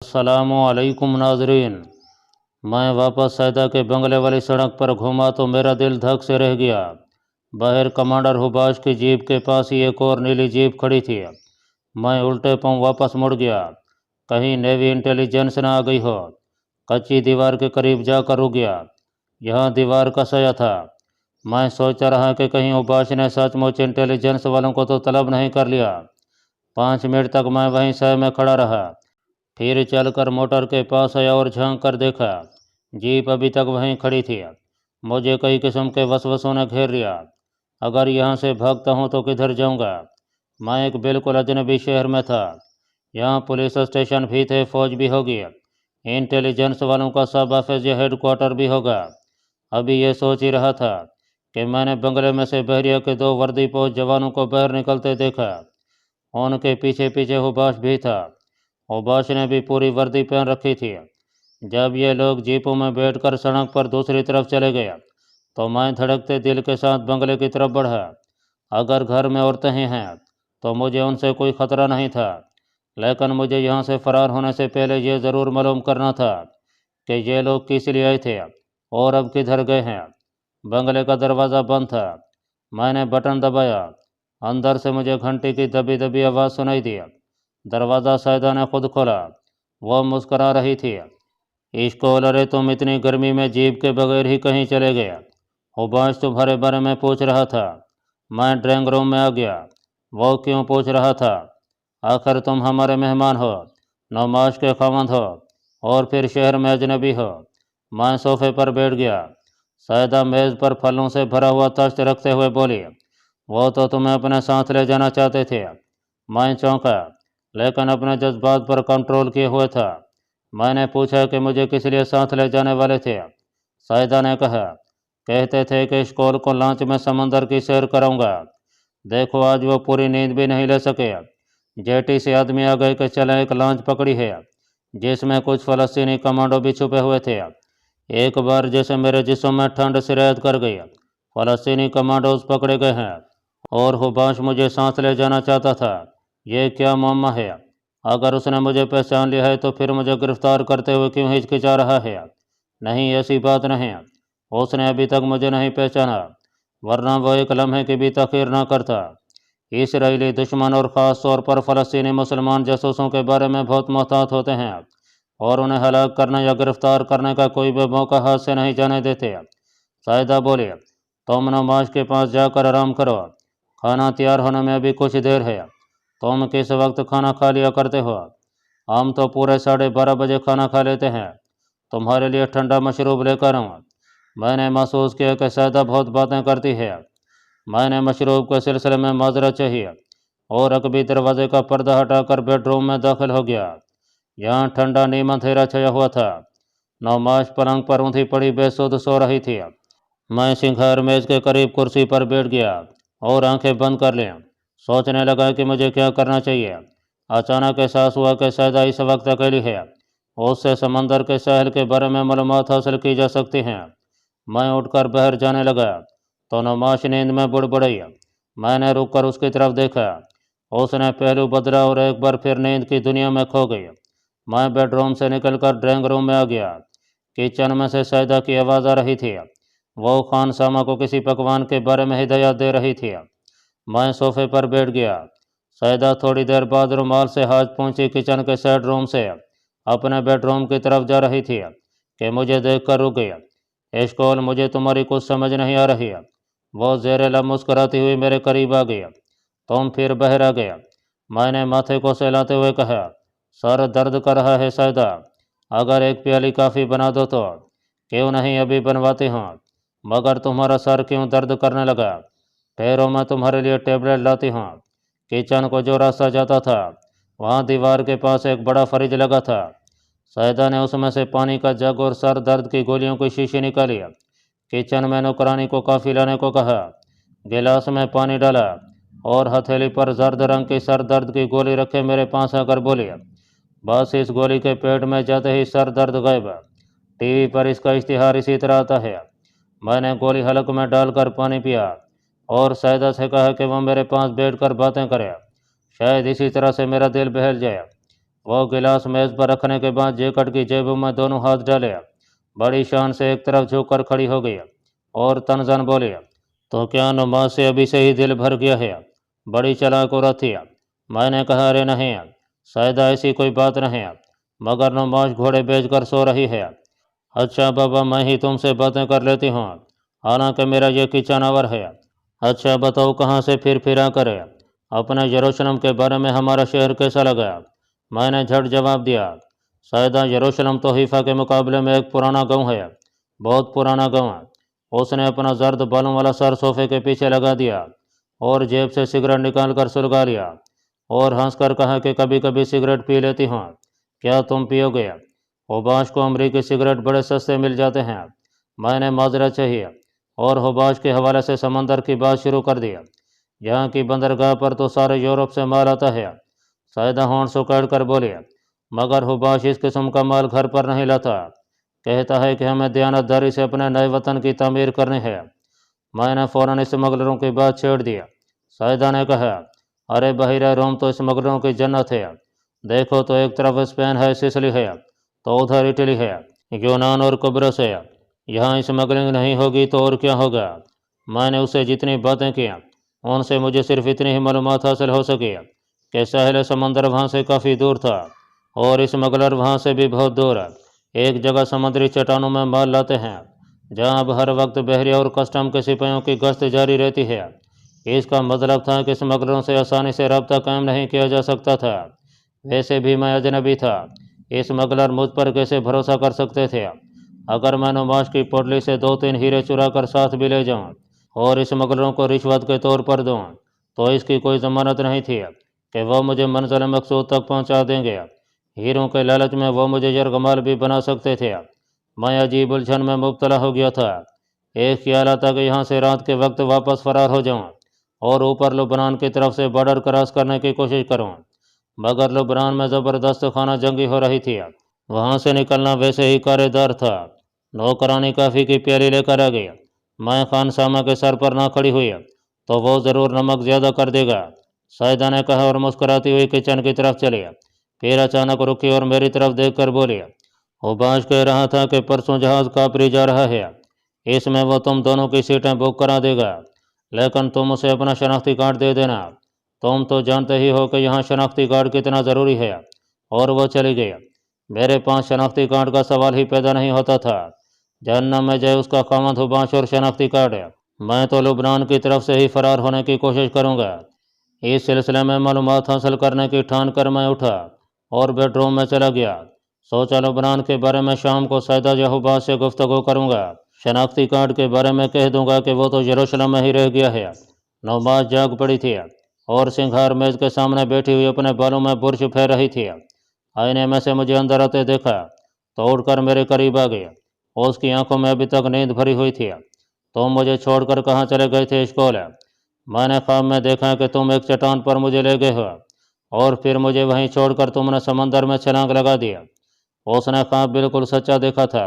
अस्सलामु अलैकुम नाजरीन। मैं वापस सैदा के बंगले वाली सड़क पर घूमा तो मेरा दिल धक से रह गया। बाहर कमांडर हुबाश की जीप के पास ही एक और नीली जीप खड़ी थी। मैं उल्टे पांव वापस मुड़ गया, कहीं नेवी इंटेलिजेंस ना आ गई हो। कच्ची दीवार के करीब जाकर रुक गया। यहाँ दीवार का साया था। मैं सोच रहा कि कहीं हुबाश ने सचमुच इंटेलिजेंस वालों को तो तलब नहीं कर लिया। 5 मिनट तक मैं वहीं साए में खड़ा रहा, फिर चलकर मोटर के पास आया और झांक कर देखा। जीप अभी तक वहीं खड़ी थी। मुझे कई किस्म के वसवसों ने घेर लिया। अगर यहाँ से भागता हूँ तो किधर जाऊँगा? मैं एक बिल्कुल अजनबी शहर में था। यहाँ पुलिस स्टेशन भी थे, फौज भी होगी, इंटेलिजेंस वालों का सब ऑफिस या हेडक्वार्टर भी होगा। अभी ये सोच ही रहा था कि मैंने बंगले में से बहरिया के 2 वर्दीपोश जवानों को बाहर निकलते देखा। उनके पीछे पीछे हुबाश भी था। हुबाश ने भी पूरी वर्दी पहन रखी थी। जब ये लोग जीपों में बैठकर सड़क पर दूसरी तरफ चले गए तो मैं धड़कते दिल के साथ बंगले की तरफ बढ़ा। अगर घर में औरतें ही हैं तो मुझे उनसे कोई खतरा नहीं था, लेकिन मुझे यहाँ से फरार होने से पहले ये ज़रूर मालूम करना था कि ये लोग किस लिए आए थे और अब किधर गए हैं। बंगले का दरवाज़ा बंद था। मैंने बटन दबाया। अंदर से मुझे घंटी की दबी दबी आवाज़ सुनाई दी। दरवाज़ा सैदा ने खुद खोला। वो मुस्करा रही थी। इश्कोल, अरे तुम इतनी गर्मी में जीप के बगैर ही कहीं चले गए? हुबाश तुम्हारे बारे में पूछ रहा था। मैं ड्राइंग रूम में आ गया। वो क्यों पूछ रहा था? आखिर तुम हमारे मेहमान हो, नौमाश के खावंद हो, और फिर शहर में अजनबी हो। मैं सोफे पर बैठ गया। सैदा मेज़ पर फलों से भरा हुआ तश्त रखते हुए बोली, वो तो तुम्हें अपने साथ ले जाना चाहते थे। मैं चौंका, लेकिन अपने जज्बात पर कंट्रोल किए हुए था। मैंने पूछा कि मुझे किस लिए साथ ले जाने वाले थे। सैदा ने कहा, कहते थे कि इश्कोल को लॉन्च में समंदर की सैर कराऊंगा। देखो आज वो पूरी नींद भी नहीं ले सके। जेटी से आदमी आ गए कि चले एक लॉन्च पकड़ी है जिसमें कुछ फ़लस्तीनी कमांडो भी छुपे हुए थे। एक बार जैसे मेरे जिस्म में ठंड सिरायत कर गई। फ़लस्तीनी कमांडोज पकड़े गए हैं और हुबाश मुझे साथ ले जाना चाहता था। ये क्या मामला है? अगर उसने मुझे पहचान लिया है तो फिर मुझे गिरफ्तार करते हुए क्यों हिचकिचा रहा है? नहीं, ऐसी बात नहीं। उसने अभी तक मुझे नहीं पहचाना, वरना वो एक लम्हे की भी तखीर ना करता। इसराइली दुश्मन और ख़ास तौर पर फ़लस्तीनी मुसलमान जासूसों के बारे में बहुत मोहतात होते हैं और उन्हें हलाक करने या गिरफ्तार करने का कोई भी मौका हाथ से नहीं जाने देते। सैदा बोले, तुम नमाज के पास जाकर आराम करो। खाना तैयार होने में अभी कुछ देर है। तुम किस वक्त खाना खा लिया करते हो? हम तो पूरे 12:30 बजे खाना खा लेते हैं। तुम्हारे लिए ठंडा मशरूब लेकर आऊँ? मैंने महसूस किया कि सैदा बहुत बातें करती है। मैंने मशरूब के सिलसिले में माजरत चाहिए और अकबी दरवाजे का पर्दा हटाकर बेडरूम में दाखिल हो गया। यहाँ ठंडा नीम अंधेरा छाया हुआ था। नौमाश पलंग पर ऊँधी पड़ी बेसुध सो रही थी। मैं सिंघार मेज के करीब कुर्सी पर बैठ गया और आंखें बंद कर लीं। सोचने लगा कि मुझे क्या करना चाहिए। अचानक एहसास हुआ कि सैदा इस वक्त अकेली है। उससे समंदर के साहिल के बारे में मालूमात हासिल की जा सकती हैं। मैं उठकर बाहर जाने लगा तो नौमाश नींद में बुड़बुड़ाई। मैंने रुक कर उसकी तरफ देखा। उसने पहलू बदला और एक बार फिर नींद की दुनिया में खो गई। मैं बेडरूम से निकलकर ड्राइंग रूम में आ गया। किचन में से सैदा की आवाज़ आ रही थी। वो खान सामा को किसी पकवान के बारे में हिदायत दे रही थी। मैं सोफे पर बैठ गया। सैदा थोड़ी देर बाद रुमाल से हाथ पहुँची किचन के साइड रूम से अपने बेडरूम की तरफ जा रही थी कि मुझे देखकर रुक गई। इश्कोल, मुझे तुम्हारी कुछ समझ नहीं आ रही। वो ज़ेरे लब मुस्कुराती हुई मेरे करीब आ गई। तुम फिर बाहर आ गया। मैंने माथे को सहलाते हुए कहा, सर दर्द कर रहा है सैदा, अगर एक प्याली काफ़ी बना दो तो? क्यों नहीं, अभी बनवाती हूँ। मगर तुम्हारा सर क्यों दर्द करने लगा? ठहरो, मैं तुम्हारे लिए टेबलेट लाती हूँ। किचन को जो रास्ता जाता था वहाँ दीवार के पास एक बड़ा फ्रिज लगा था। सैदा ने उसमें से पानी का जग और सर दर्द की गोलियों की शीशी निकाली। किचन में नौकरानी को कॉफ़ी लाने को कहा। गिलास में पानी डाला और हथेली पर जर्द रंग की सर दर्द की गोली रखे मेरे पास आकर बोली, बस इस गोली के पेट में जाते ही सर दर्द गायब। टीवी पर इसका इश्तिहार इसी तरह आता है। मैंने गोली हलक में डालकर पानी पिया और सैदा से कहा कि वह मेरे पास बैठकर बातें करे, शायद इसी तरह से मेरा दिल बहल जाए। وہ गिलास मेज पर रखने के बाद जैकेट की जेब में दोनों हाथ डाले, बड़ी शान से एक तरफ झुक कर खड़ी हो गई और तनजन बोली, तो क्या नमाज से अभी से ही दिल भर गया है? बड़ी चालाक औरत थी। मैंने कहा, अरे नहीं, शायद ऐसी कोई बात नहीं, मगर नमाज घोड़े बेचकर सो रही है। अच्छा बाबा, मैं ही तुमसे बातें कर लेती हूँ, हालांकि मेरा ये किचन आवर है। अच्छा बताओ, कहाँ से फिरा करे? अपने यरूशलेम के बारे में हमारा शहर कैसा लगा? मैंने झट जवाब दिया, शायद यरूशलेम तो हीफा के मुकाबले में एक पुराना गांव है, बहुत पुराना गांव। उसने अपना जर्द बालों वाला सर सोफे के पीछे लगा दिया और जेब से सिगरेट निकाल कर सुलगा लिया और हंसकर कहा कि कभी कभी सिगरेट पी लेती हूँ, क्या तुम पियोगे? हुबाश को अमरीकी सिगरेट बड़े सस्ते मिल जाते हैं। मैंने माजरत चाहिए और हुबाश के हवाले से समंदर की बात शुरू कर दी। यहाँ की बंदरगाह पर तो सारे यूरोप से माल आता है। सायदा होंठ सुकड़ कर बोली, मगर हुबाश इस किस्म का माल घर पर नहीं लाता, कहता है कि हमें दयानतदारी से अपने नए वतन की तामीर करनी है। मैंने फ़ौरन स्मगलरों की बात छेड़ दी। सायदा ने कहा, अरे बहिरा, रोम तो स्मगलरों की जन्नत है। देखो तो एक तरफ स्पेन है, सिसली है, तो उधर इटली है, यूनान और कुब्रस है। यहाँ स्मगलिंग नहीं होगी तो और क्या होगा? मैंने उससे जितनी बातें की उनसे मुझे सिर्फ इतनी ही मालूमात हासिल हो सकी कि साहिल समंदर वहाँ से काफ़ी दूर था और स्मगलर वहाँ से भी बहुत दूर। एक जगह समुद्री चट्टानों में माल लाते हैं, जहाँ अब हर वक्त बहरिया और कस्टम के सिपाहियों की गश्त जारी रहती है। इसका मतलब था कि स्मगलरों से आसानी से रब्ता कायम नहीं किया जा सकता था। वैसे भी मैं अजनबी था, स्मगलर मुझ पर कैसे भरोसा कर सकते थे? अगर मैं नुमाश की पोटली से 2-3 हीरे चुरा कर साथ भी ले जाऊं और स्मगलरों को रिश्वत के तौर पर दूं, तो इसकी कोई ज़मानत नहीं थी कि वह मुझे मंजिल मकसूद तक पहुंचा देंगे। हीरों के लालच में वो मुझे यरगमाल भी बना सकते थे। मैं अजीब उलझन में मुब्तला हो गया था। एक ख्याल आता कि यहाँ से रात के वक्त वापस फरार हो जाऊँ और ऊपर लुबनान की तरफ से बॉर्डर क्रॉस करने की कोशिश करूँ, मगर लुबनान में ज़बरदस्त खाना जंगी हो रही थी। वहाँ से निकलना वैसे ही कारेदार था। नौकरानी काफ़ी की प्याली लेकर आ गई। मैं खानसामा के सर पर ना खड़ी हुई तो वो ज़रूर नमक ज़्यादा कर देगा, सायदा ने कहा और मुस्कुराती हुई किचन की तरफ चली। फिर अचानक रुकी और मेरी तरफ देखकर बोली, हुबाश कह रहा था कि परसों जहाज़ कापरी जा रहा है, इसमें वो तुम दोनों की सीटें बुक करा देगा, लेकिन तुम उसे अपना शनाख्ती कार्ड दे देना। तुम तो जानते ही हो कि यहाँ शनाख्ती कार्ड कितना ज़रूरी है। और वो चली गई। मेरे पास शनाख्ती कार्ड का सवाल ही पैदा नहीं होता था। जहन्नम में जाए उसका खामद हुबाश और शनाख्ती कार्ड। मैं तो लुबनान की तरफ से ही फरार होने की कोशिश करूँगा। इस सिलसिले में मालूमात हासिल करने की ठान कर मैं उठा और बेडरूम में चला गया। सोचा लुबनान के बारे में शाम को सैदा या हुबाश से गुफ्तगू करूँगा। शनाख्ती कार्ड के बारे में कह दूंगा कि वो तो यरूशलेम में ही रह गया है। नौबाज जाग पड़ी थी और सिंघार मेज के सामने बैठी हुई अपने बालों में बुर्श फेर रही थी। आईने में से मुझे अंदर आते देखा तो उठकर मेरे करीब आ गई। उसकी आंखों में अभी तक नींद भरी हुई थी। तुम मुझे छोड़कर कहाँ चले गए थे इश्कोल? मैंने ख्वाब में देखा कि तुम एक चट्टान पर मुझे ले गए हो और फिर मुझे वहीं छोड़कर तुमने समंदर में छलांग लगा दिया। उसने ख्वाब बिल्कुल सच्चा देखा था।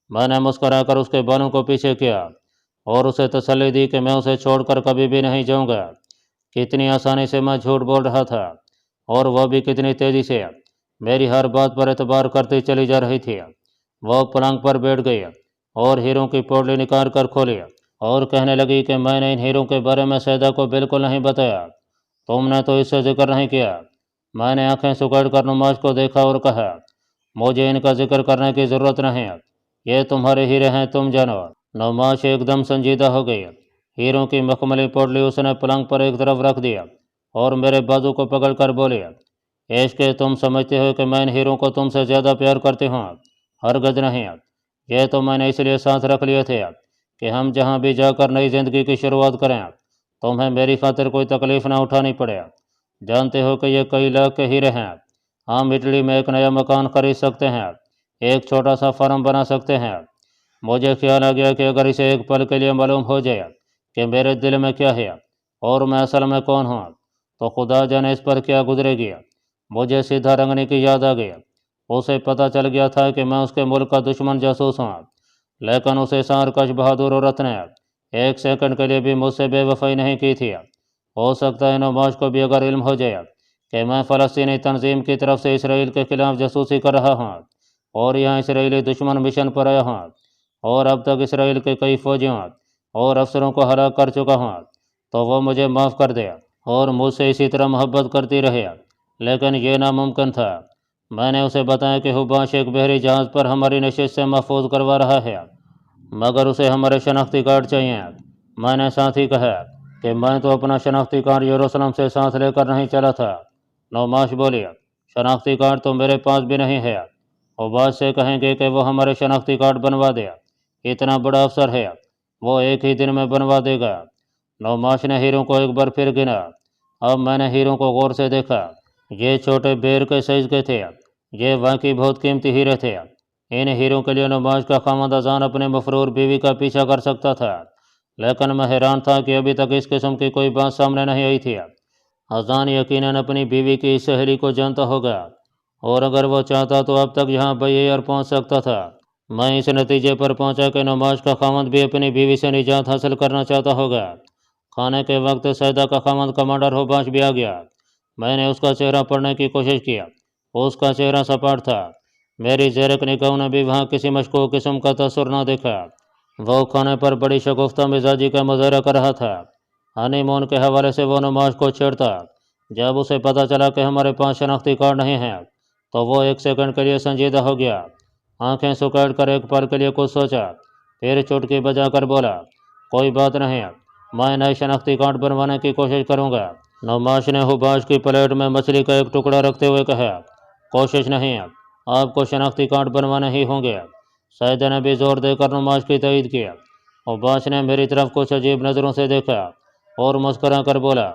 मैंने मुस्कराकर उसके बालों को पीछे किया और उसे तसल्ली दी कि मैं उसे छोड़कर कभी भी नहीं जाऊंगा। कितनी आसानी से मैं झूठ बोल रहा था और वह भी कितनी तेज़ी से मेरी हर बात पर एतबार करती चली जा रही थी। वह पलंग पर बैठ गई और हीरों की पोटली निकाल कर खोली और कहने लगी कि मैंने इन हीरों के बारे में सैदा को बिल्कुल नहीं बताया। तुमने तो इससे जिक्र नहीं किया। मैंने आंखें सुकड़ कर नुमाश को देखा और कहा, मुझे इनका जिक्र करने की ज़रूरत नहीं, ये तुम्हारे हीरे हैं, तुम जानो। नुमाश एकदम संजीदा हो गई। हीरों की मखमली पोटली उसने पलंग पर एक तरफ रख दिया और मेरे बाजू को पकड़कर बोली, के तुम समझते हो कि मैं इन हीरों को तुमसे ज़्यादा प्यार करती हूँ? हरगज़ नहीं। यह तो मैंने इसलिए साथ रख लिए थे कि हम जहाँ भी जाकर नई ज़िंदगी की शुरुआत करें, तुम्हें मेरी खातिर कोई तकलीफ़ ना उठानी पड़े। जानते हो कि ये कई लाख के हीरे हैं। हम इटली में एक नया मकान खरीद सकते हैं, एक छोटा सा फार्म बना सकते हैं। मुझे ख्याल आ गया कि अगर इसे एक पल के लिए मालूम हो जाए कि मेरे दिल में क्या है और मैं असल में कौन हूँ, तो खुदा जाने इस पर क्या गुजरेगी। मुझे सीधा रंगने की याद आ गई। उसे पता चल गया था कि मैं उसके मुल्क का दुश्मन जासूस हूँ, लेकिन उसे सारकश बहादुर औरत ने एक सेकंड के लिए भी मुझसे बेवफाई नहीं की थी। हो सकता है नुमाश को भी अगर इल्म हो जाए کہ میں فلسطینی تنظیم کی طرف سے اسرائیل کے خلاف جاسوسی کر رہا ہوں اور یہاں اسرائیلی دشمن مشن پر آیا ہوں اور اب تک اسرائیل کے کئی فوجیوں اور افسروں کو ہلاک کر چکا ہوں، تو وہ مجھے معاف کر دے اور مجھ سے اسی طرح محبت کرتی رہے۔ لیکن یہ ناممکن تھا۔ میں نے اسے بتایا کہ حباش ایک بحری جہاز پر ہماری نشست سے محفوظ کروا رہا ہے، مگر اسے ہمارے شناختی کارڈ چاہیے۔ میں نے ساتھ ہی کہا کہ میں تو اپنا شناختی کارڈ یروشلم سے ساتھ لے کر نہیں چلا تھا۔ نوماش بولی، شناختی کارڈ تو میرے پاس بھی نہیں ہے۔ حباش سے کہیں گے کہ وہ ہمارے شناختی کارڈ بنوا دے، اتنا بڑا افسر ہے، وہ ایک ہی دن میں بنوا دے گا۔ نوماش نے ہیروں کو ایک بار پھر گنا۔ اب میں نے ہیروں کو غور سے دیکھا۔ یہ چھوٹے بیر کے سائز کے تھے، یہ واقعی بہت قیمتی ہیرے تھے۔ ان ہیروں کے لیے نوماش کا خامد اذان اپنے مفرور بیوی کا پیچھا کر سکتا تھا، لیکن میں حیران تھا کہ ابھی تک اس قسم کی کوئی بات سامنے نہیں آئی تھی۔ اذان یقیناً اپنی بیوی کی اس سہیلی کو جانتا ہوگا، اور اگر وہ چاہتا تو اب تک یہاں بائی ایئر پہنچ سکتا تھا۔ میں اس نتیجے پر پہنچا کہ نوماش کا خامد بھی اپنی بیوی سے نجات حاصل کرنا چاہتا ہوگا۔ کھانے کے وقت سیدہ کا خامد کمانڈر حباش بھی آ گیا۔ میں نے اس کا چہرہ پڑھنے کی کوشش کی، اس کا چہرہ سپاٹ تھا۔ میری زیرک نگاہوں نے بھی وہاں کسی مشکوک قسم کا تاثر نہ دیکھا۔ وہ کھانے پر بڑی شگفتہ مزاجی کا مظاہرہ کر رہا تھا۔ ہنی مون کے حوالے سے وہ نوماش کو چھیڑتا۔ جب اسے پتہ چلا کہ ہمارے پاس شناختی کارڈ نہیں ہے تو وہ ایک سیکنڈ کے لیے سنجیدہ ہو گیا، آنکھیں سکیڑ کر ایک پل کے لیے کچھ سوچا، پھر چٹکی بجا کر بولا، کوئی بات نہیں، میں نئے شناختی کارڈ بنوانے کی کوشش کروں گا۔ نوماش نے حباش کی پلیٹ میں مچھلی کا ایک ٹکڑا رکھتے ہوئے کہا، کوشش نہیں، آپ کو شناختی کارڈ بنوانے ہی ہوں گے۔ سیدہ نے بھی زور دے کر نوماش کی تائید کی۔ حباش نے میری طرف کچھ عجیب نظروں سے دیکھا اور مسکرا کر بولا،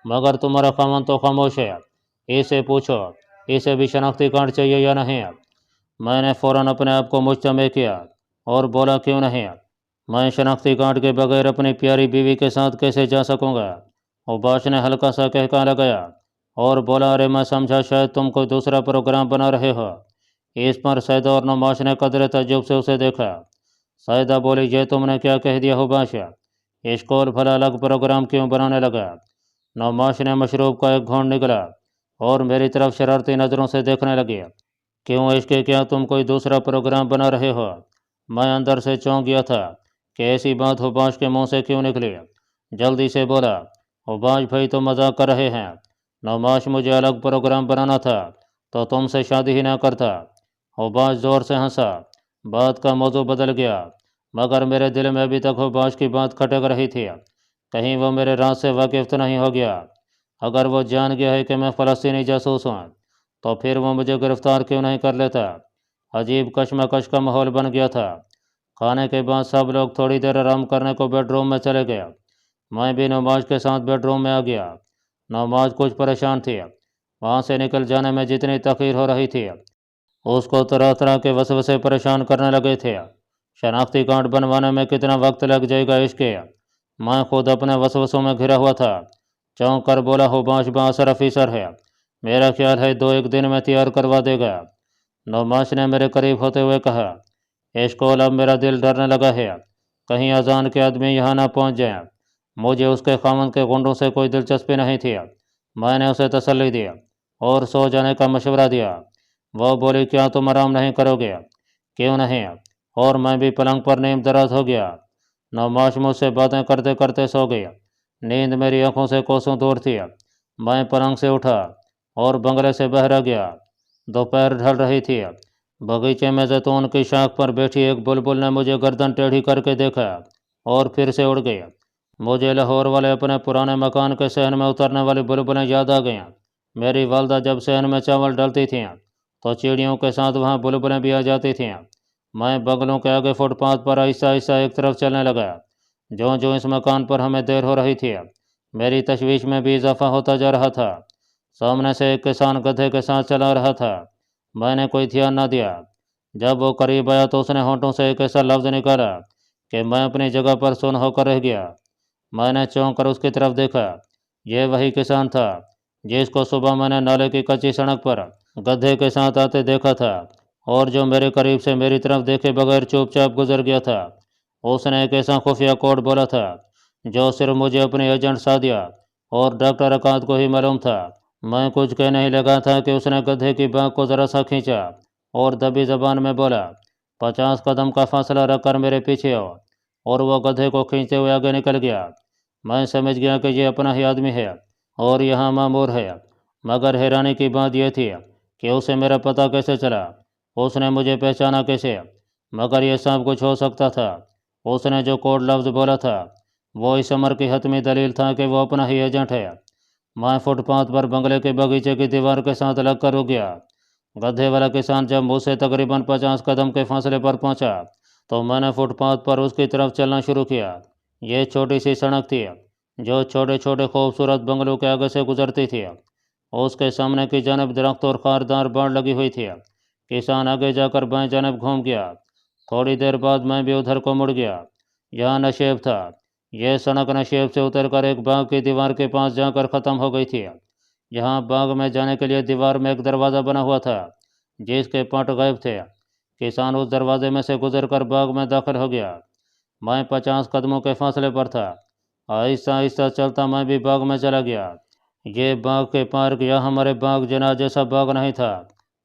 مگر تمہارا خامن تو خاموش ہے، اسے پوچھو اسے بھی شناختی کارڈ چاہیے یا نہیں۔ میں نے فوراً اپنے آپ کو مجتمع کیا اور بولا، کیوں نہیں، میں شناختی کارڈ کے بغیر اپنی پیاری بیوی کے ساتھ کیسے جا سکوں گا۔ حباش نے ہلکا سا کہکا لگایا اور بولا، ارے میں سمجھا شاید تم کوئی دوسرا پروگرام بنا رہے ہو۔ اس پر سیدہ اور نوماش نے قدرے تعجب سے اسے دیکھا۔ سیدہ بولی، یہ تم نے کیا کہہ دیا حباش، اسکول بھلا الگ پروگرام کیوں بنانے لگا؟ نوماش نے مشروب کا ایک گھونٹ نگلا اور میری طرف شرارتی نظروں سے دیکھنے لگی۔ کیوں عشق، کیا تم کوئی دوسرا پروگرام بنا رہے ہو؟ میں اندر سے چونک گیا تھا کہ ایسی بات حباش کے منہ سے کیوں نکلی۔ جلدی سے بولا، حباش بھائی تو مذاق کر رہے ہیں، نوماش مجھے الگ پروگرام بنانا تھا تو تم سے شادی ہی نہ کرتا۔ حباش زور سے ہنسا۔ بات کا موضوع بدل گیا، مگر میرے دل میں ابھی تک حباش کی بات کھٹک رہی تھی۔ کہیں وہ میرے راز سے واقف تو نہیں ہو گیا؟ اگر وہ جان گیا ہے کہ میں فلسطینی جاسوس ہوں تو پھر وہ مجھے گرفتار کیوں نہیں کر لیتا؟ عجیب کشمکش کا ماحول بن گیا تھا۔ کھانے کے بعد سب لوگ تھوڑی دیر آرام کرنے کو بیڈ روم میں چلے گئے۔ میں بھی نوماش کے ساتھ بیڈ روم میں آ گیا۔ نوماش کچھ پریشان تھی، وہاں سے نکل جانے میں جتنی تاخیر ہو رہی تھی اس کو طرح طرح کے وسوسے پریشان کرنے لگے تھے۔ شناختی کارڈ بنوانے میں کتنا وقت لگ جائے گا عشق؟ میں خود اپنے وسوسوں میں گھرا ہوا تھا۔ چونک کر بولا، حباش بااثر افیسر ہے، میرا خیال ہے 2-1 دن میں تیار کروا دے گا۔ نوماش نے میرے قریب ہوتے ہوئے کہا، اشکول، اب میرا دل ڈرنے لگا ہے، کہیں اذان کے آدمی یہاں نہ پہنچ جائیں۔ مجھے اس کے خامن کے گنڈوں سے کوئی دلچسپی نہیں تھی۔ میں نے اسے تسلی دی اور سو جانے کا مشورہ دیا۔ وہ بولی، کیا تم آرام نہیں کرو گے؟ کیوں نہیں، اور میں بھی پلنگ پر نیم دراز ہو گیا۔ نوماش مجھ سے باتیں کرتے کرتے سو گئی۔ نیند میری آنکھوں سے کوسوں دور تھی۔ میں پلنگ سے اٹھا اور بنگلے سے باہر آ گیا۔ دوپہر ڈھل رہی تھی۔ باغیچے میں زیتون کی شاخ پر بیٹھی ایک بلبل نے مجھے گردن ٹیڑھی کر کے دیکھا اور پھر سے اڑ گئی۔ مجھے لاہور والے اپنے پرانے مکان کے صحن میں اترنے والی بلبلیں یاد آ گئیں۔ میری والدہ جب صحن میں چاول ڈالتی تھیں تو چڑیوں کے ساتھ وہاں بلبلیں بھی آ جاتی تھیں۔ میں بغلوں کے آگے فٹ پاتھ پر آہستہ آہستہ ایک طرف چلنے لگا۔ جو اس مکان پر ہمیں دیر ہو رہی تھی، میری تشویش میں بھی اضافہ ہوتا جا رہا تھا۔ سامنے سے ایک کسان گدھے کے ساتھ چلا رہا تھا۔ میں نے کوئی دھیان نہ دیا۔ جب وہ قریب آیا تو اس نے ہونٹوں سے ایک ایسا لفظ نکالا کہ میں اپنی جگہ پر سن ہو کر رہ گیا۔ میں نے چونک کر اس کی طرف دیکھا۔ یہ وہی کسان تھا جس کو صبح میں نے نالے کی کچی سڑک پر گدھے کے ساتھ آتے دیکھا تھا اور جو میرے قریب سے میری طرف دیکھے بغیر چوپ چاپ گزر گیا تھا۔ اس نے ایک ایسا خفیہ کوڈ بولا تھا جو صرف مجھے اپنے ایجنٹ سعدیہ اور ڈاکٹر اکاد کو ہی معلوم تھا۔ میں کچھ کہنے ہی لگا تھا کہ اس نے گدھے کی بانگ کو ذرا سا کھینچا اور دبی زبان میں بولا، 50 قدم کا فاصلہ رکھ کر میرے پیچھے آؤ، اور وہ گدھے کو کھینچتے ہوئے آگے نکل گیا۔ میں سمجھ گیا کہ یہ اپنا ہی آدمی ہے اور یہاں مامور ہے، مگر حیرانی کی بات یہ تھی کہ اسے میرا پتہ کیسے چلا، اس نے مجھے پہچانا کیسے؟ مگر یہ سب کچھ ہو سکتا تھا، اس نے جو کوڈ لفظ بولا تھا وہ اس امر کی حتمی دلیل تھا کہ وہ اپنا ہی ایجنٹ ہے۔ میں فٹ پاتھ پر بنگلے کے باغیچے کی دیوار کے ساتھ لگ کر رک گیا۔ گدھے والا کسان جب مجھ سے تقریباً 50 قدم کے فاصلے پر پہنچا تو میں نے فٹ پاتھ پر اس کی طرف چلنا شروع کیا۔ یہ چھوٹی سی سڑک تھی جو چھوٹے چھوٹے خوبصورت بنگلوں کے آگے سے گزرتی تھی۔ اس کے سامنے کی جانب درخت اور خاردار باڑ لگی ہوئی تھی۔ کسان آگے جا کر بائیں جانب گھوم گیا۔ تھوڑی دیر بعد میں بھی ادھر کو مڑ گیا۔ یہاں نشیب تھا۔ یہ سڑک نشیب سے اتر کر ایک باغ کی دیوار کے پاس جا کر ختم ہو گئی تھی۔ یہاں باغ میں جانے کے لیے دیوار میں ایک دروازہ بنا ہوا تھا جس کے پٹ غائب تھے۔ کسان اس دروازے میں سے گزر کر باغ میں داخل ہو گیا۔ میں 50 قدموں کے فاصلے پر تھا۔ آہستہ آہستہ چلتا میں بھی باغ میں چلا گیا۔ یہ باغ کے پارک یا ہمارے باغ جناح جیسا باغ نہیں تھا،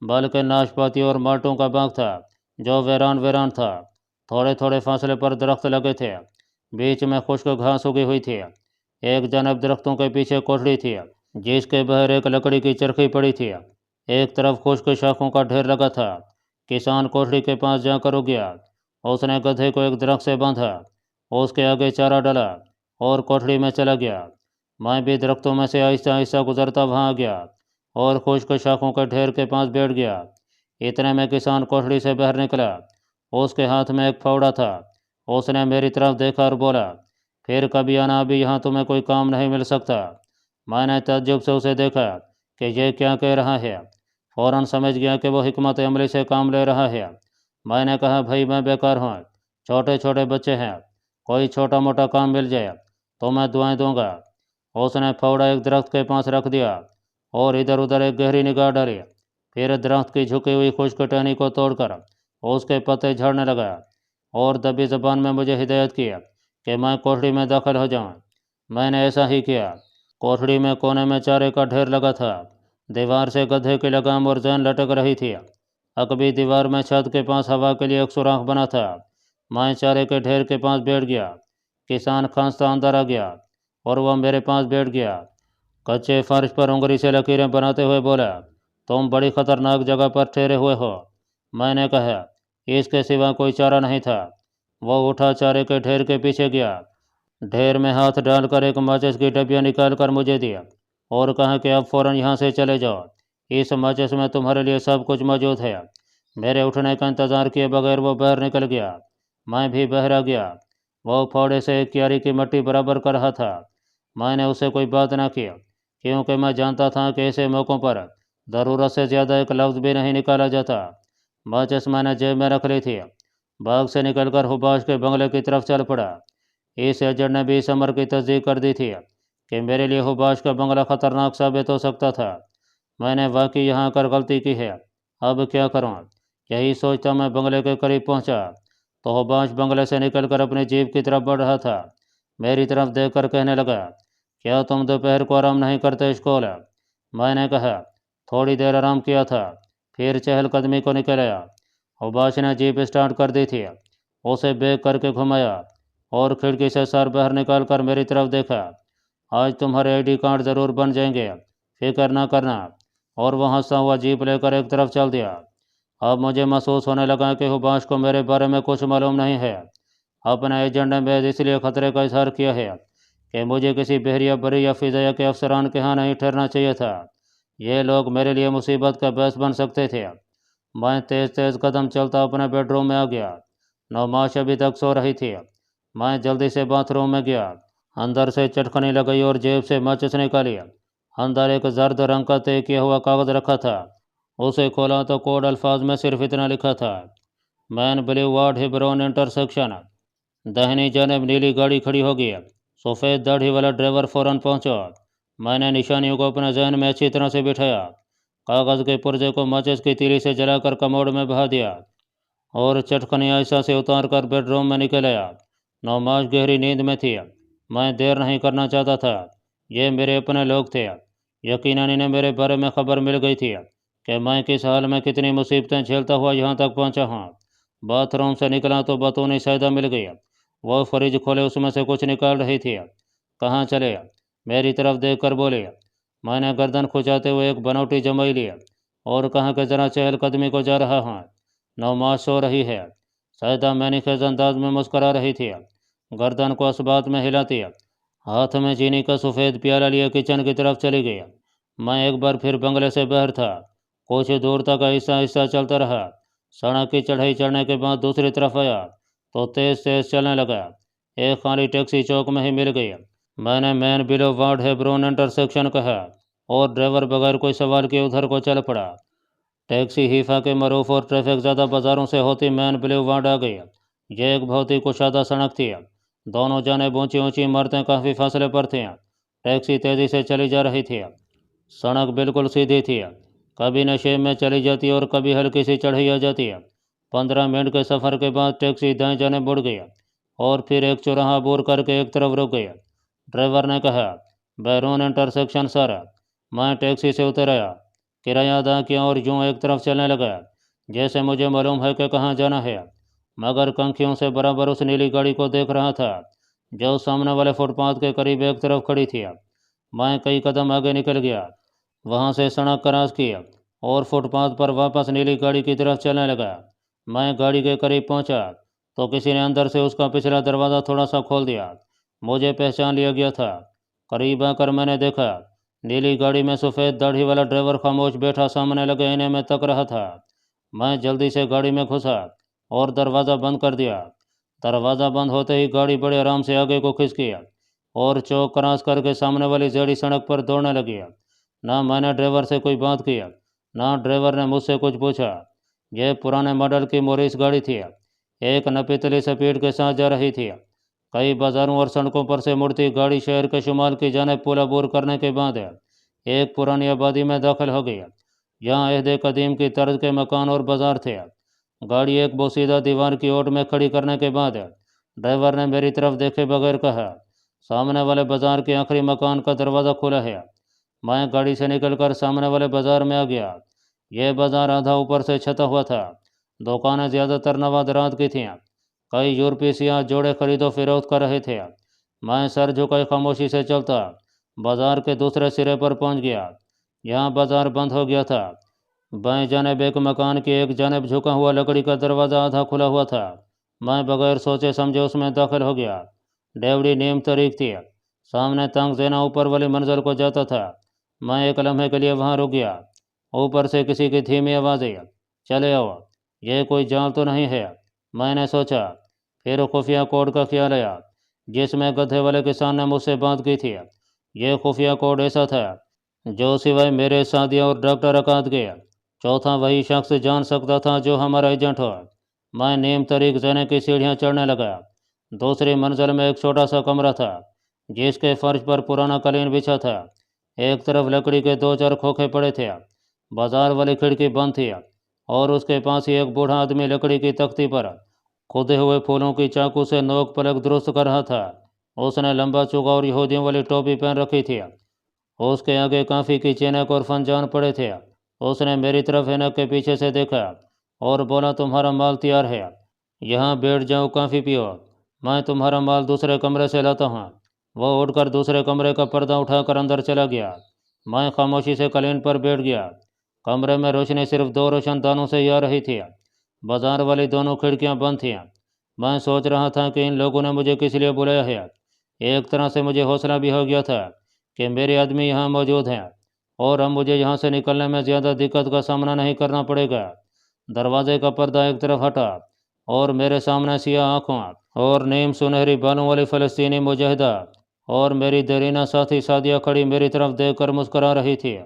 بلکہ ناشپاتی اور مالٹوں کا باغ تھا جو ویران تھا۔ تھوڑے تھوڑے فاصلے پر درخت لگے تھے، بیچ میں خشک گھاس اگی ہوئی تھی۔ ایک جانب درختوں کے پیچھے کوٹھڑی تھی جس کے باہر ایک لکڑی کی چرخی پڑی تھی۔ ایک طرف خشک شاخوں کا ڈھیر لگا تھا۔ کسان کوٹھڑی کے پاس جا کر رک گیا۔ اس نے گدھے کو ایک درخت سے باندھا، اس کے آگے چارہ ڈالا اور کوٹھڑی میں چلا گیا۔ میں بھی درختوں میں سے آہستہ آہستہ گزرتا وہاں آ گیا اور خشک شاخوں کے ڈھیر کے پاس بیٹھ گیا۔ اتنے میں کسان کوٹھڑی سے باہر نکلا۔ اس کے ہاتھ میں ایک پھاوڑا تھا۔ اس نے میری طرف دیکھا اور بولا، پھر کبھی آنا، ابھی یہاں تمہیں کوئی کام نہیں مل سکتا۔ میں نے تعجب سے اسے دیکھا کہ یہ کیا کہہ رہا ہے۔ فوراً سمجھ گیا کہ وہ حکمت عملی سے کام لے رہا ہے۔ میں نے کہا، بھائی میں بیکار ہوں، چھوٹے چھوٹے بچے ہیں، کوئی چھوٹا موٹا کام مل جائے تو میں دعائیں دوں گا۔ اس نے پھاوڑا ایک درخت کے پاس رکھ دیا اور ادھر ادھر ایک گہری نگاہ ڈالی، پھر درخت کی جھکی ہوئی خشک ٹہنی کو توڑ کر اس کے پتے جھاڑنے لگا اور دبی زبان میں مجھے ہدایت کی کہ میں کوٹھڑی میں داخل ہو جاؤں۔ میں نے ایسا ہی کیا۔ کوٹھڑی میں کونے میں چارے کا ڈھیر لگا تھا۔ دیوار سے گدھے کی لگام اور زین لٹک رہی تھی۔ عقبی دیوار میں چھت کے پاس ہوا کے لیے ایک سوراخ بنا تھا۔ میں چارے کے ڈھیر کے پاس بیٹھ گیا۔ کسان کھانستا اندر آ گیا اور وہ میرے پاس بیٹھ گیا۔ کچے فرش پر انگلی سے لکیریں بناتے ہوئے بولا، تم بڑی خطرناک جگہ پر ٹھہرے ہوئے ہو۔ میں نے کہا، اس کے سوا کوئی چارہ نہیں تھا۔ وہ اٹھا چارے کے ڈھیر کے پیچھے گیا، ڈھیر میں ہاتھ ڈال کر ایک ماچس کی ڈبیا نکال کر مجھے دیا اور کہا کہ اب فوراً یہاں سے چلے جاؤ، اس ماچس میں تمہارے لیے سب کچھ موجود ہے۔ میرے اٹھنے کا انتظار کیے بغیر وہ باہر نکل گیا۔ میں بھی باہر آ گیا۔ وہ پھاوڑے سے ایک کیاری کی مٹی برابر کر رہا تھا۔ میں نے اسے کوئی بات نہ کی کیونکہ میں جانتا تھا کہ ایسے موقعوں پر ضرورت سے زیادہ ایک لفظ بھی نہیں نکالا جاتا۔ ماچس میں نے جیب میں رکھ لی تھی۔ باغ سے نکل کر حباش کے بنگلے کی طرف چل پڑا۔ اس ایجنٹ نے بھی اس امر کی تصدیق کر دی تھی کہ میرے لیے حباش کا بنگلہ خطرناک ثابت ہو سکتا تھا۔ میں نے واقعی یہاں کر غلطی کی ہے، اب کیا کروں؟ یہی سوچتا میں بنگلے کے قریب پہنچا تو حباش بنگلے سے نکل کر اپنی جیپ کی طرف بڑھ رہا تھا۔ میری طرف دیکھ کر کہنے لگا، کیا تم دوپہر کو آرام نہیں کرتے اشکول؟ میں نے کہا، تھوڑی دیر آرام کیا تھا، پھر چہل قدمی کو نکل آیا۔ حباش نے جیپ اسٹارٹ کر دی تھی۔ اسے بیک کر کے گھمایا اور کھڑکی سے سر باہر نکال کر میری طرف دیکھا۔ آج تمہارے آئی ڈی کارڈ ضرور بن جائیں گے، فکر نہ کرنا۔ اور وہ ہنستا ہوا جیپ لے کر ایک طرف چل دیا۔ اب مجھے محسوس ہونے لگا کہ حباش کو میرے بارے میں کچھ معلوم نہیں ہے۔ اپنا ایجنٹ نے محض اس لیے خطرے کا اظہار کیا ہے کہ مجھے کسی بحریہ بری یا فضائیہ کے افسران کے ہاں نہیں ٹھہرنا چاہیے تھا۔ یہ لوگ میرے لیے مصیبت کا باعث بن سکتے تھے۔ میں تیز تیز قدم چلتا اپنے بیڈ روم میں آ گیا۔ نوماش ابھی تک سو رہی تھی۔ میں جلدی سے باتھ روم میں گیا، اندر سے چٹکنی لگائی اور جیب سے ماچس نکالی۔ اندر ایک زرد رنگ کا طے کیا ہوا کاغذ رکھا تھا۔ اسے کھولا تو کوڈ الفاظ میں صرف اتنا لکھا تھا، مین بلیو وارڈ ہیبرون انٹرسیکشن۔ دہنی جانب نیلی گاڑی کھڑی ہو گئی۔ سفید داڑھی والا ڈرائیور فوراً پہنچا۔ میں نے نشانیوں کو اپنے ذہن میں اچھی طرح سے بٹھایا، کاغذ کے پرزے کو ماچس کی تیلی سے جلا کر کموڈ میں بہا دیا اور چٹکنی آہستہ سے اتار کر بیڈ روم میں نکل آیا۔ نوماش گہری نیند میں تھی۔ میں دیر نہیں کرنا چاہتا تھا، یہ میرے اپنے لوگ تھے۔ यकीनन इन्हें मेरे बारे में खबर मिल गई थी कि मैं किस हाल में कितनी मुसीबतें झेलता हुआ यहाँ तक पहुँचा हूँ। बाथरूम से निकला तो बतूनी सैदा मिल गई। वो फ्रिज खोले, उसमें से कुछ निकाल रही थी। कहाँ चले? मेरी तरफ देख कर बोली। मैंने गर्दन खुजाते हुए एक बनौटी जमाई ली और कहा कि ज़रा चहलकदमी को जा रहा हूँ। नमाज सो रही है। सैदा मैनिखेज अंदाज में मुस्करा रही थी, गर्दन को असबात में हिलाती, हाथ में चीनी का सफ़ेद प्याला लिए किचन की तरफ चली गई। मैं एक बार फिर बंगले से बाहर था। कुछ दूर तक ऐसा ऐसा चलता रहा। सड़क की चढ़ाई चढ़ने के बाद दूसरी तरफ आया तो तेज तेज चलने लगा। एक खाली टैक्सी चौक में ही मिल गई। मैंने man below ward Hebron intersection कहा और ड्राइवर बगैर कोई सवाल किए उधर को चल पड़ा। टैक्सी हीफा के मरूफ और ट्रैफिक ज़्यादा बाज़ारों से होती मैन बिलो वार्ड आ गई। यह एक बहुत ही कुशादा सड़क थी। दोनों जानेब ऊंची ऊंची इमारतें काफ़ी फासले पर थीं। टैक्सी तेज़ी से चली जा रही थी। सड़क बिल्कुल सीधी थी, कभी नशे में चली जाती और कभी हल्की सी चढ़ाई आ जाती। 15 मिनट के सफ़र के बाद टैक्सी दाएं जाने मुड़ गई और फिर एक चौराहा अबूर करके एक तरफ रुक गई। ड्राइवर ने कहा, बैरून इंटरसेक्शन सर। मैं टैक्सी से उतर आया, किराया अदा किया और यूँ एक तरफ चलने लगा जैसे मुझे मालूम है कि कहाँ जाना है, मगर कंखियों से बराबर उस नीली गाड़ी को देख रहा था जो सामने वाले फुटपाथ के करीब एक तरफ खड़ी थी। मैं कई कदम आगे निकल गया, वहाँ से सड़क क्रॉस किया और फुटपाथ पर वापस नीली गाड़ी की तरफ चलने लगा। मैं गाड़ी के करीब पहुँचा तो किसी ने अंदर से उसका पिछला दरवाज़ा थोड़ा सा खोल दिया। मुझे पहचान लिया गया था। करीब आकर मैंने देखा, नीली गाड़ी में सफ़ेद दाढ़ी वाला ड्राइवर खामोश बैठा सामने लगे आईने में तक रहा था। मैं जल्दी से गाड़ी में घुसा और दरवाज़ा बंद कर दिया। दरवाज़ा बंद होते ही गाड़ी बड़े आराम से आगे को खिसकी और चौक क्रॉस करके सामने वाली टेढ़ी सड़क पर दौड़ने लगी। ना मैंने ड्राइवर से कोई बात की, ना ड्राइवर ने मुझसे कुछ पूछा। यह पुराने मॉडल की मोरिस गाड़ी थी, एक नपीतली स्पीड के साथ जा रही थी। कई बाज़ारों और सड़कों पर से मुड़ती गाड़ी शहर के शुमाल की जानिब पुल अबूर करने के बाद एक पुरानी आबादी में दाखिल हो गई। यहाँ अहद कदीम की तर्ज के मकान और बाजार थे। गाड़ी एक बोसीदा दीवार की ओट में खड़ी करने के बाद ड्राइवर ने मेरी तरफ देखे बगैर कहा, सामने वाले बाजार के आखिरी मकान का दरवाज़ा खुला है। मैं गाड़ी से निकलकर सामने वाले बाजार में आ गया। यह बाजार आधा ऊपर से छता हुआ था। दुकानें ज़्यादातर नवादरात की थीं। कई यूरोपीय सियाह जोड़े खरीदो फरोख्त कर रहे थे। मैं सर झुकाए खामोशी से चलता बाजार के दूसरे सिरे पर पहुंच गया। यहाँ बाजार बंद हो गया था। बाएं जानिब एक मकान की एक जानिब झुका हुआ लकड़ी का दरवाज़ा आधा खुला हुआ था। मैं बगैर सोचे समझे उसमें दाखिल हो गया। डेवड़ी नीम तरीक थी। सामने तंग ज़ेना ऊपर वाली मंजिल को जाता था। मैं एक लम्हे के लिए वहाँ रुक गया। ऊपर से किसी की धीमी आवाज़ आई, चले आओ, ये कोई जाल तो नहीं है, मैंने सोचा। फिर खुफिया कोड का ख्याल आया जिसमें गधे वाले किसान ने मुझसे बात की थी। यह खुफिया कोड ऐसा था जो सिवाय मेरे सादिया और डॉक्टर अकाद के चौथा वही शख्स जान सकता था जो हमारा एजेंट हो। मैं नीम तरीक ज़ने की सीढ़ियाँ चढ़ने लगा। दूसरी मंजिल में एक छोटा सा कमरा था जिसके फर्श पर पुराना कालीन बिछा था। एक तरफ लकड़ी के 2-4 खोखे पड़े थे। बाजार वाली खिड़की बंद थी और उसके पास ही एक बूढ़ा आदमी लकड़ी की तख्ती पर खुदे हुए फूलों की चाकू से नोक पलक दुरुस्त कर रहा था। उसने लंबा चौगा और यहूदियों वाली टोपी पहन रखी थी। उसके आगे काफ़ी की चैनक और फंजान पड़े थे। उसने मेरी तरफ ऐनक के पीछे से देखा और बोला, तुम्हारा माल तैयार है, यहाँ बैठ जाओ, काफ़ी पियो, मैं तुम्हारा माल दूसरे कमरे से लाता हूँ। वह उठकर दूसरे कमरे का पर्दा उठाकर अंदर चला गया। मैं खामोशी से कालीन पर बैठ गया। कमरे में रोशनी सिर्फ 2 रोशनदानों से ही आ रही थी। बाजार वाली दोनों खिड़कियां बंद थीं। मैं सोच रहा था कि इन लोगों ने मुझे किस लिए बुलाया है। एक तरह से मुझे हौसला भी हो गया था कि मेरे आदमी यहाँ मौजूद हैं और अब मुझे यहाँ से निकलने में ज़्यादा दिक्कत का सामना नहीं करना पड़ेगा। दरवाजे का पर्दा एक तरफ हटा और मेरे सामने सियाह आँखों और नीम सुनहरी बालों वाली फ़लस्तीनी मुजाहिदा और मेरी देरीना साथी सादिया खड़ी मेरी तरफ देखकर मुस्करा रही थी।